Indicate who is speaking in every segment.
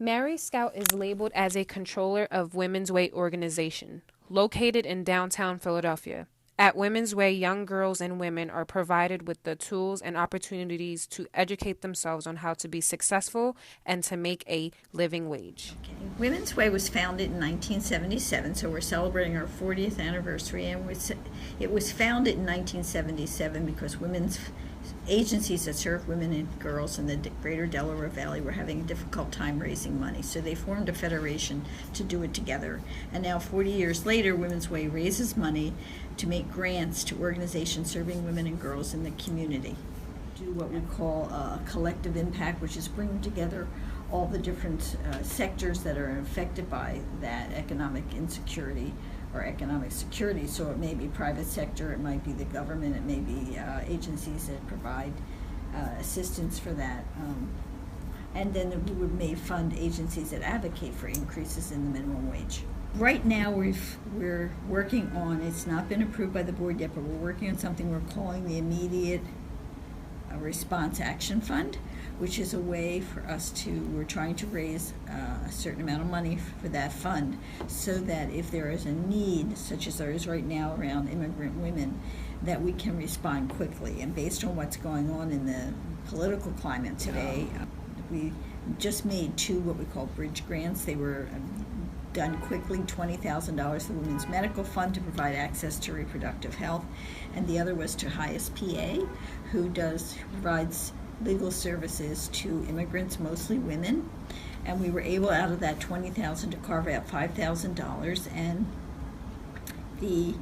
Speaker 1: Mary Scout is labeled as a controller of Women's Way organization, located in downtown Philadelphia. At Women's Way, young girls and women are provided with the tools and opportunities to educate themselves on how to be successful and to make a living wage.
Speaker 2: Okay. Women's Way was founded in 1977, so we're celebrating our 40th anniversary, and it was founded in 1977 because women's agencies that serve women and girls in the greater Delaware Valley were having a difficult time raising money, so they formed a federation to do it together. And now 40 years later, Women's Way raises money to make grants to organizations serving women and girls in the community. Do what we call collective impact, which is bringing together all the different sectors that are affected by that economic insecurity or economic security. So it may be private sector, it might be the government, it may be agencies that provide assistance for that. And then we may fund agencies that advocate for increases in the minimum wage. Right now we're working on, it's not been approved by the board yet, but we're working on something we're calling the Immediate Response Action Fund, which is a way for us we're trying to raise a certain amount of money for that fund so that if there is a need, such as there is right now around immigrant women, that we can respond quickly. And based on what's going on in the political climate today, we just made two what we call bridge grants. They were done quickly, $20,000 to the Women's Medical Fund to provide access to reproductive health, and the other was to HIAS-PA, who provides legal services to immigrants, mostly women. And we were able, out of that $20,000, to carve out $5,000, and the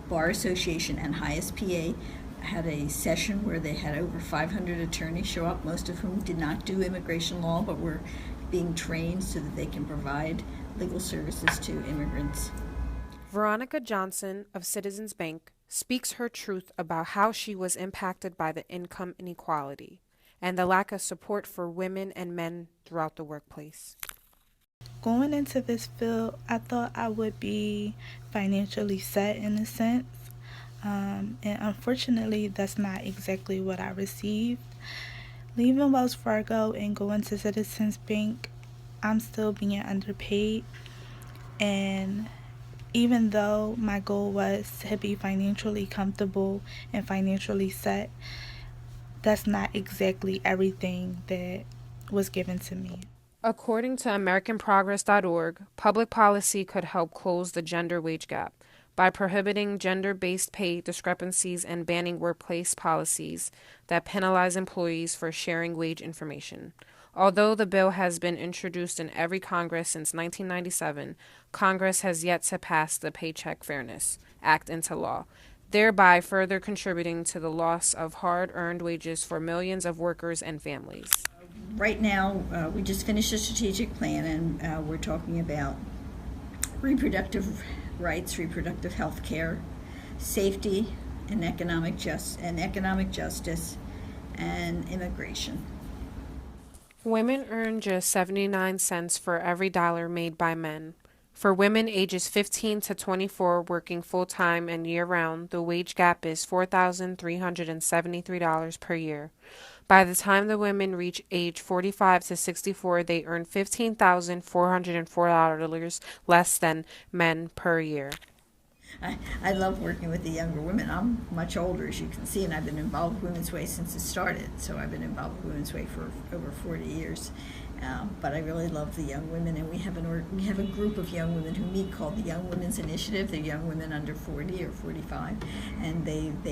Speaker 2: Bar Association and HIAS-PA had a session where they had over 500 attorneys show up, most of whom did not do immigration law, but were being trained so that they can provide legal services to immigrants.
Speaker 1: Veronica Johnson of Citizens Bank speaks her truth about how she was impacted by the income inequality and the lack of support for women and men throughout the workplace.
Speaker 3: Going into this field, I thought I would be financially set in a sense, and unfortunately that's not exactly what I received. Leaving Wells Fargo and going to Citizens Bank, I'm still being underpaid, and even though my goal was to be financially comfortable and financially set, that's not exactly everything that was given to me.
Speaker 1: According to AmericanProgress.org, public policy could help close the gender wage gap by prohibiting gender-based pay discrepancies and banning workplace policies that penalize employees for sharing wage information. Although the bill has been introduced in every Congress since 1997, Congress has yet to pass the Paycheck Fairness Act into law, thereby further contributing to the loss of hard-earned wages for millions of workers and families.
Speaker 2: Right now, we just finished a strategic plan, and we're talking about reproductive rights, reproductive health care, safety, and economic justice, and immigration.
Speaker 1: Women earn just 79 cents for every dollar made by men. For women ages 15 to 24 working full-time and year-round, the wage gap is $4,373 per year. By the time the women reach age 45 to 64, they earn $15,404 less than men per year.
Speaker 2: I love working with the younger women. I'm much older, as you can see, and I've been involved with Women's Way since it started. So I've been involved with Women's Way for over 40 years. But I really love the young women, and we have a group of young women who meet called the Young Women's Initiative. They're young women under 40 or 45, and we've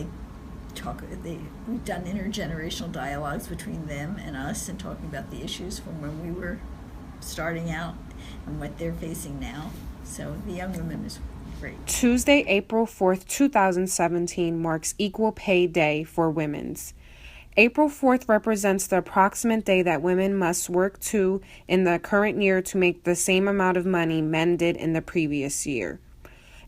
Speaker 2: done intergenerational dialogues between them and us, and talking about the issues from when we were starting out and what they're facing now. So the young women is great.
Speaker 1: Tuesday, April 4th, 2017 marks Equal Pay Day for Women's. April 4th represents the approximate day that women must work in the current year to make the same amount of money men did in the previous year.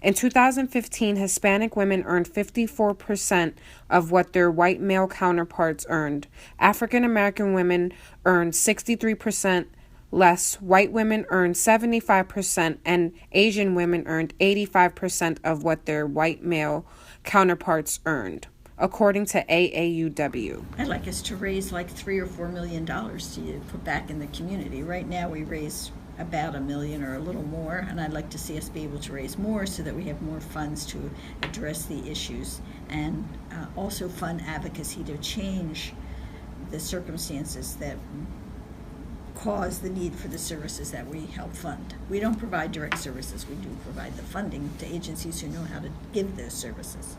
Speaker 1: In 2015, Hispanic women earned 54% of what their white male counterparts earned. African American women earned 63% less, white women earned 75%, and Asian women earned 85% of what their white male counterparts earned, according to AAUW.
Speaker 2: I'd like us to raise like $3 or $4 million to put back in the community. Right now, we raise about $1 million or a little more, and I'd like to see us be able to raise more so that we have more funds to address the issues, and also fund advocacy to change the circumstances that cause the need for the services that we help fund. We don't provide direct services. We do provide the funding to agencies who know how to give those services.